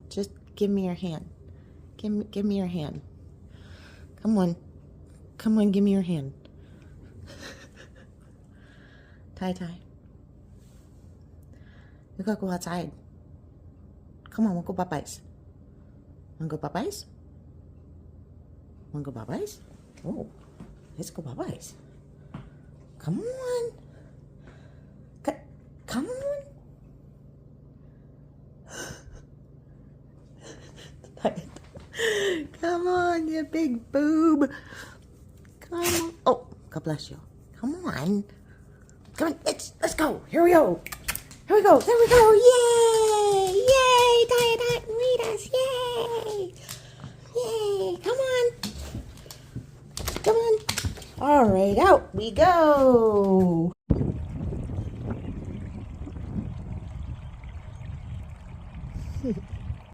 Just give me your hand. Give me your hand. Come on. Come on, give me your hand. Ty. We gotta go outside. Come on, we'll go Popeyes. Wanna go Popeyes? Wanna go Popeyes? Oh, let's go Popeyes. Come on. Come on. Come on, you big boob. Come on. Oh, God bless you. Come on. Come on, let's go. Here we go. Here we go. There we go. Yay! Yay! Diet Ritas. Yay! Yay! Come on. Come on. All right, out we go.